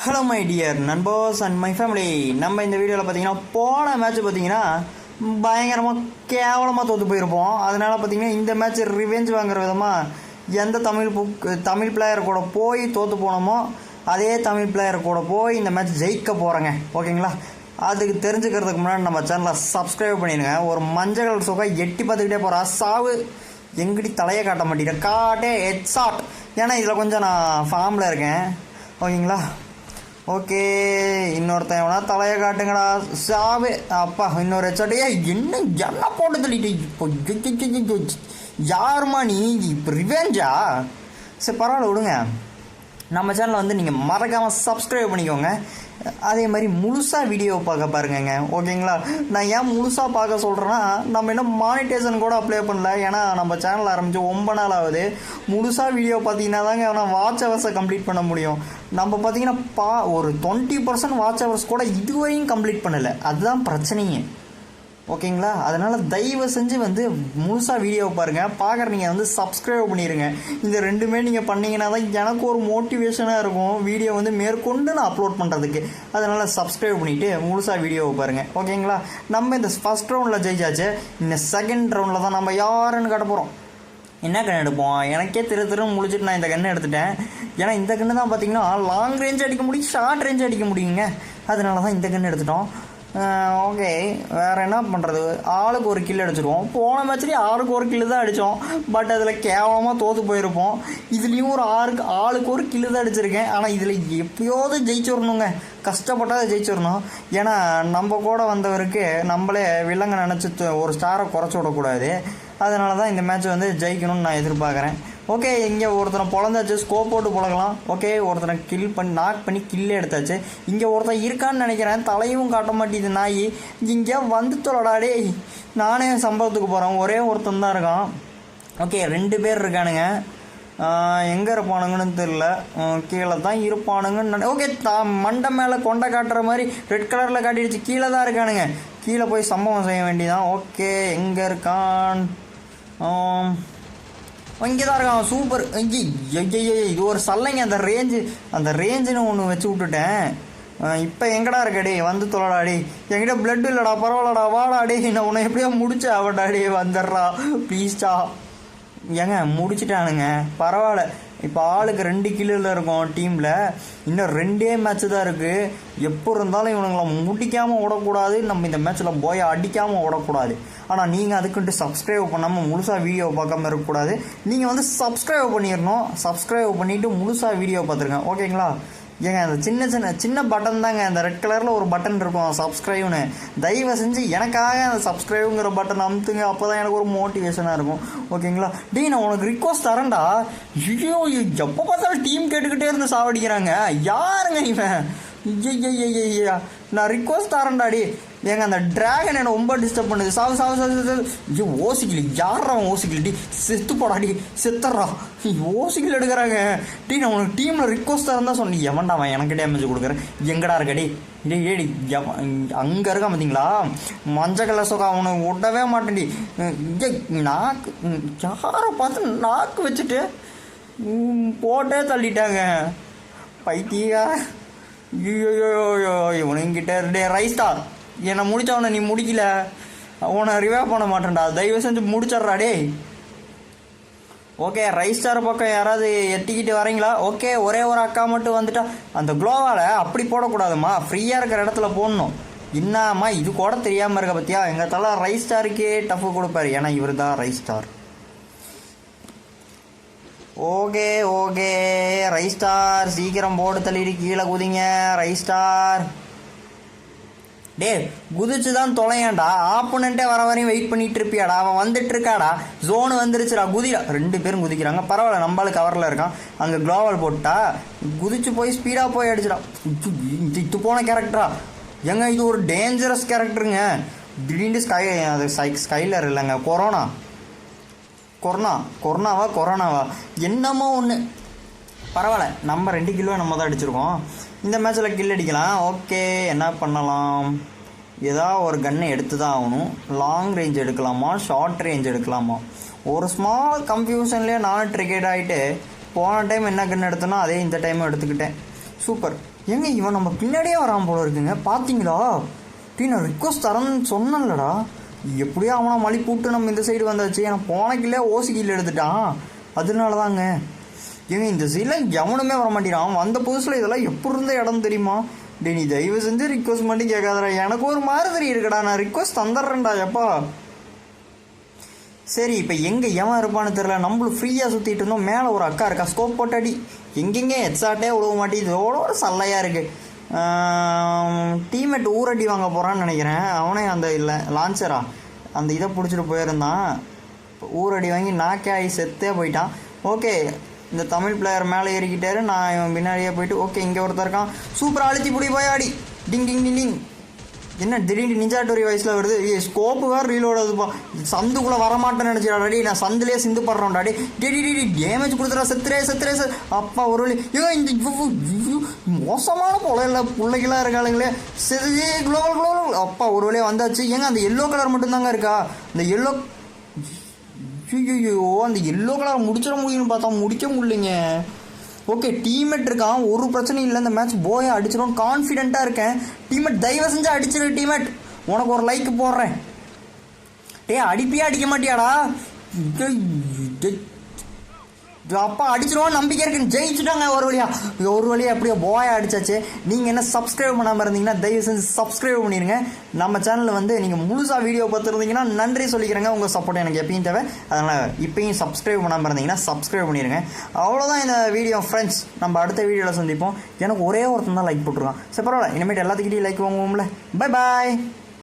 Hello my dear நண்பர்ஸ் and my family. நம்ம இந்த வீடியோவில் பார்த்தீங்கன்னா போன மேட்ச் பார்த்தீங்கன்னா பயங்கரமாக கேவலமாக தோற்று போயிருப்போம். அதனால் பார்த்தீங்கன்னா இந்த மேட்ச் ரிவெஞ்ச் வாங்குற விதமாக எந்த தமிழ் பிளேயர் கூட போய் தோற்று போனோமோ அதே தமிழ் பிளேயர் கூட போய் இந்த மேட்ச் ஜெயிக்க போகிறேங்க. ஓகேங்களா? அதுக்கு தெரிஞ்சுக்கிறதுக்கு முன்னாடி நம்ம சேனலை சப்ஸ்கிரைப் பண்ணிடுங்க. ஒரு மஞ்சள் கலர் சுகா எட்டி பார்த்துக்கிட்டே போகிறா சாவு எங்கிட்ட தலையை காட்ட மாட்டேன் காட்டே ஹெட்ஷாட். ஏன்னா இதில் கொஞ்சம் நான் ஃபார்மில் இருக்கேன். ஓகேங்களா? ஓகே, இன்னொருத்தன் எவனா தலையை காட்டுங்கடா சாவு. அப்பா இன்னொரு ஹெட்ஷாட்டையே என்ன போட்டு தள்ளிட்டு இப்போ யாருமா நீ இப்போ ரிவெஞ்சா? சரி பரவாயில்ல விடுங்க. நம்ம சேனலை வந்து நீங்கள் மறக்காமல் சப்ஸ்கிரைப் பண்ணிக்கோங்க. அதே மாதிரி முழுசாக வீடியோ பார்க்க பாருங்கங்க. ஓகேங்களா? நான் ஏன் முழுசாக பார்க்க சொல்கிறேன்னா, நம்ம இன்னும் மானிட்டேஷன் கூட அப்ளை பண்ணல. ஏன்னா நம்ம சேனல் ஆரம்பித்து 9 நாள் ஆகுது. முழுசாக வீடியோ பார்த்தீங்கன்னா தாங்க ஆனால் வாட்ச் ஹவர்ஸை கம்ப்ளீட் பண்ண முடியும். நம்ம பார்த்தீங்கன்னா ஒரு 20% வாட்ச் ஹவர்ஸ் கூட இதுவரையும் கம்ப்ளீட் பண்ணலை. அதுதான் பிரச்சனையே. ஓகேங்களா? அதனால் தயவு செஞ்சு வந்து முழுசாக வீடியோவை பாருங்கள். பார்க்குற நீங்கள் வந்து சப்ஸ்கிரைப் பண்ணிடுங்க. இந்த ரெண்டுமே நீங்கள் பண்ணிங்கன்னா தான் எனக்கு ஒரு மோட்டிவேஷனாக இருக்கும் வீடியோ வந்து மேற்கொண்டு நான் அப்லோட் பண்ணுறதுக்கு. அதனால் சப்ஸ்கிரைப் பண்ணிவிட்டு முழுசாக வீடியோவை பாருங்கள். ஓகேங்களா? நம்ம இந்த ஃபஸ்ட் ரவுண்டில் ஜெயிச்சாச்சு. இந்த செகண்ட் ரவுண்டில் தான் நம்ம யாருன்னு காட்ட போகிறோம். என்ன கன்று எடுப்போம்? எனக்கே திரும்ப முடிச்சுட்டு நான் இந்த கன்று எடுத்துட்டேன். ஏன்னா இந்த கன்று தான் பார்த்தீங்கன்னா லாங் ரேஞ்ச் அடிக்க முடியும், ஷார்ட் ரேஞ்ச் அடிக்க முடியுங்க. அதனால தான் இந்த கன்று எடுத்துட்டோம். ஓகே, வேறு என்ன பண்ணுறது? ஆளுக்கு ஒரு கில் அடிச்சிடுவோம். போன மேட்ச்லேயே ஆளுக்கு ஒரு கில்லு தான் அடித்தோம். பட் அதில் கேவலமாக தோற்று போயிருப்போம். இதுலேயும் ஒரு ஆளுக்கு ஒரு கில்லு தான் அடிச்சிருக்கேன். ஆனால் இதில் எப்போயாவது ஜெயிச்சிடணுங்க. கஷ்டப்பட்டால் ஜெயிச்சிடணும். ஏன்னா நம்ம கூட வந்தவருக்கு நம்மளே வில்லங்க நினச்சி ஒரு ஸ்டாரை குறைச்சி விடக்கூடாது. அதனால தான் இந்த மேட்ச் வந்து ஜெயிக்கணும்னு நான் எதிர்பார்க்குறேன். ஓகே, இங்கே ஒருத்தனை பொழந்தாச்சு, ஸ்கோப் போட்டு பொழக்கலாம். ஓகே, ஒருத்தனை நாக் பண்ணி கில்லே எடுத்தாச்சு. இங்கே ஒருத்தன் இருக்கான்னு நினைக்கிறேன். தலையும் காட்ட மாட்டேது நாய். இங்கே வந்து தொலைடாடே. நானே சம்பவத்துக்கு போகிறேன். ஒரே ஒருத்தன் தான் இருக்கான். ஓகே, 2 பேர் இருக்கானுங்க. எங்கே இருப்பானுங்கன்னு தெரில. கீழே தான் இருப்பானுங்கன்னு ஓகே, மண்டை மேலே கொண்டை காட்டுற மாதிரி ரெட் கலரில் காட்டிடுச்சு. கீழே தான் இருக்கானுங்க. கீழே போய் சம்பவம் செய்ய வேண்டியதான். ஓகே, எங்கே இருக்கான்? இங்கே தான் இருக்கான். சூப்பர். இது ஒரு சல்லைங்க. அந்த ரேஞ்சுன்னு ஒன்று வச்சு விட்டுட்டேன். இப்போ எங்கடா இருக்கடே? வந்து தொலைடாடி. என்கிட்ட பிளட் இல்லைடா. பரவாயில்லடா, வாடாடி. நான் உன்னை எப்படியோ முடிச்சா அவடாடி. வந்துடுறா ப்ளீஸ்டா. ஏங்க முடிச்சிட்டானுங்க. பரவாயில்ல. இப்போ ஆளுக்கு 2 கில்லில் இருக்கும் டீமில். இன்னும் 2 மேட்ச்சு தான் இருக்குது. எப்போ இருந்தாலும் இவனுங்களை முடிக்காமல் ஓடக்கூடாது. நம்ம இந்த மேட்ச்சில் போய் அடிக்காமல் ஓடக்கூடாது. ஆனால் நீங்கள் அதுக்குன்ட்டு சப்ஸ்கிரைப் பண்ணாமல் முழுசாக வீடியோ பார்க்காம இருக்கக்கூடாது. நீங்கள் வந்து சப்ஸ்கிரைப் பண்ணிடணும். சப்ஸ்கிரைப் பண்ணிவிட்டு முழுசாக வீடியோ பார்த்துருங்க. ஓகேங்களா? ஏங்க அந்த சின்ன பட்டன் தாங்க. அந்த ரெட் கலரில் ஒரு பட்டன் இருக்கும் சப்ஸ்கிரைப்னு. தயவு செஞ்சு எனக்காக அந்த சப்ஸ்கிரைபுங்கிற பட்டன் அமுத்துங்க. அப்போ தான் எனக்கு ஒரு மோட்டிவேஷனாக இருக்கும். ஓகேங்களா? நான் உனக்கு ரிக்வஸ்ட் தரேன்டா. ஐயோ, எப்போ பார்த்தாலும் டீம் கேட்டுக்கிட்டே இருந்து சாவடிக்கிறாங்க. யாருங்க இவன்? ஐயா, நான் ரிக்வஸ்ட் தரேன்டாடி. ஏங்க அந்த டிராகன் என்னை ரொம்ப டிஸ்டர்ப் பண்ணுது. சாவு. ஐயோ, ஓசிக்கலி. யாரா ஓசிக்கலி? செத்து போடாடி. செத்துறா. ஓசிக்கல் எடுக்கிறாங்க. நான் உனக்கு டீமில் ரிக்வஸ்ட் தரேன் தான் சொன்னேன். எவன்டா அவன் எனக்கு டேமேஜ் கொடுக்குறேன்? எங்கடா இருக்கடி? ஏடி அங்கே இருக்கா பார்த்தீங்களா? மஞ்சள் கலர் சொக்கா. அவனை விடவே மாட்டேன்டி. நாக்கு யாரை பார்த்து நாக்கு வச்சுட்டு போட்டே தள்ளிட்டாங்க. பைத்தியா. ஐயோ, இவனுங்கிட்ட ரைஸ்டார் என்னை முடித்தவனை நீ முடிக்கல. உன்னை ரிவைவ் பண்ண மாட்டேன்டா. தயவு செஞ்சு முடிச்சிட்றா டே. ஓகே, ரைஸ் ஸ்டார் பக்கம் யாராவது எட்டிக்கிட்டு வரீங்களா? ஓகே, ஒரே ஒரு அக்கா மட்டும் வந்துட்டா. அந்த க்ளோவால் அப்படி போடக்கூடாதுமா. ஃப்ரீயாக இருக்கிற இடத்துல போடணும். என்னம்மா இது கூட தெரியாமல் இருக்க பற்றியா? எங்கள் தலை ரைஸ் ஸ்டாருக்கே டஃப்பு கொடுப்பாரு. ஏன்னா இவர் தான் rice star. Okay, rice star சீக்கிரம் போட்டு தள்ளிட்டு கீழே குதிங்க. ரைஸ் ஸ்டார் குதிச்சு தான் தொலையாண்டா. ஆப்போனண்ட்டே வர வரையும் வெயிட் பண்ணிட்டு இருப்பியாடா? அவன் வந்துட்டு இருக்காடா. ஜோனு வந்துருச்சுடா. குதிடா. 2 பேரும் குதிக்கிறாங்க. பரவாயில்ல, நம்மளுக்கு கவரில் இருக்கான். அங்கே க்ளோவல் போட்டா குதிச்சு போய் ஸ்பீடாக போய் அடிச்சிடா. இது போன கேரக்டரா? ஏங்க இது ஒரு டேஞ்சரஸ் கேரக்டருங்க. திடீர்னு ஸ்கைலர் இல்லைங்க, கொரோனாவா என்னமோ ஒன்று. பரவாயில்ல, நம்ம 2 கிலோ நம்ம தான் அடிச்சிருக்கோம். இந்த மேட்ச்சில் கில் அடிக்கலாம். ஓகே, என்ன பண்ணலாம்? ஏதாவது ஒரு கன்னை எடுத்து தான் ஆகணும். லாங் ரேஞ்ச் எடுக்கலாமா, ஷார்ட் ரேஞ்ச் எடுக்கலாமா? ஒரு ஸ்மால் கன்ஃபியூஷன்லேயே நானும் ட்ரிகேட் ஆகிட்டு போன டைம் என்ன கன் எடுத்தனோ அதே இந்த டைமும் எடுத்துக்கிட்டேன். சூப்பர். ஏங்க இவன் நம்ம பின்னாடியே வராமல் போல இருக்குங்க, பார்த்தீங்களா? நான் ரிக்வஸ்ட் தரேன்னு சொன்னேன்லடா, எப்படியோ அவனை மழி கூப்பிட்டு நம்ம இந்த சைடு வந்தாச்சு. ஏன்னா போன கில்லே ஓசி கில் எடுத்துட்டான், அதனால தாங்க. ஏங்க இந்த சைடில் எவனுமே வர மாட்டேங்கிறான். வந்த புதுசில் இதெல்லாம் எப்படி இருந்த இடம் தெரியுமா? டே நீ தயவு செஞ்சு ரிக்வஸ்ட் மட்டும் கேட்காதடா, எனக்கு ஒரு மாதிரி இருக்குடா, நான் ரிக்வஸ்ட் தந்துடுறேன்டா எப்பா. சரி இப்போ எங்கே எவன் இருப்பான்னு தெரில, நம்மளும் ஃப்ரீயாக சுற்றிட்டு இருந்தோம். மேலே ஒரு அக்கா இருக்கா, ஸ்கோப் போட்டாடி எங்கெங்கே ஹெட்ஷாட்டே விழுவ மாட்டேங்குது, இதோட ஒரு சல்லையாக இருக்குது. டீம்மேட் ஊரடி வாங்க போகிறான்னு நினைக்கிறேன். அவனே அந்த இல்லை லான்ச்சரா அந்த இதை பிடிச்சிட்டு போயிருந்தான், ஊரடி வாங்கி நாக்கே ஆகி செத்தே போயிட்டான். ஓகே இந்த தமிழ் பிளேயர் மேலே ஏறிக்கிட்டாரு, நான் இவன் பின்னாடியே போயிட்டு. ஓகே இங்கே ஒருத்தர் இருக்கான், சூப்பராக அழுத்தி பிடி போய் ஆடி. டிங் டிங் டிங் டிங். என்ன திடீர்னு நிஞ்சாட்டோரி வயசில் வருது, ஸ்கோப்பு வேறு ரீலோட அதுப்பா. சந்துக்குள்ளே வரமாட்டேன்னு நினச்சிடாடி, நான் சந்துலேயே சிந்து படுறோம்டாடி. டெடி டேமேஜ் கொடுத்துறா, செத்துறே அப்பா ஒரு வழி. இந்த மோசமான பொலையில் பிள்ளைகளாக இருக்காளுங்களே. சரி குளோபல் அப்பா ஒரு வழியாக வந்தாச்சு. ஏங்க அந்த எல்லோ கலர் மட்டும்தாங்க இருக்கா, அந்த எல்லோ ஐயோ அந்த எல்லோ கலர் முடிச்சிட முடியும்னு பார்த்தா முடிக்க முடியலைங்க. ஓகே டீம்மேட் இருக்கான், ஒரு பிரச்சனையும் இல்லை, இந்த மேட்ச் போயை அடிச்சிடும் கான்ஃபிடென்ட்டாக இருக்கேன். டீம்மேட் தயவு செஞ்சு அடிச்சிரு, டீம்மேட் உனக்கு ஒரு லைக் போடுறேன். அடிப்பியா அடிக்க மாட்டியாடா? அப்பா அடிச்சிருவோம் நம்பிக்கை இருக்குன்னு. ஜெயிச்சுட்டாங்க ஒரு வழியாக அப்படியே போயா அடிச்சாச்சு. நீங்கள் என்ன சப்ஸ்கிரைப் பண்ணாமல் இருந்தீங்கன்னா தயவு செஞ்சு சப்ஸ்கிரைப் பண்ணிடுங்க. நம்ம சேனலில் வந்து நீங்கள் முழுசாக வீடியோ பார்த்துருந்தீங்கன்னா நன்றி சொல்லிக்கிறேங்க, உங்கள் சப்போர்ட் எனக்கு எப்பயும் தேவை. அதனால் இப்போயும் சப்ஸ்கிரைப் பண்ணாமல் இருந்தீங்கன்னா சப்ஸ்கிரைப் பண்ணிடுங்க. அவ்வளோதான் இந்த வீடியோ ஃப்ரெண்ட்ஸ், நம்ம அடுத்த வீடியோவில் சந்திப்போம். எனக்கு ஒரே ஒருத்தன் தான் லைக் போட்டுருக்கான். சரி பரவாயில்ல, இனிமேட்டு எல்லாத்துக்கிட்டையும் லைக் வாங்குவோம்ல. Bye bye.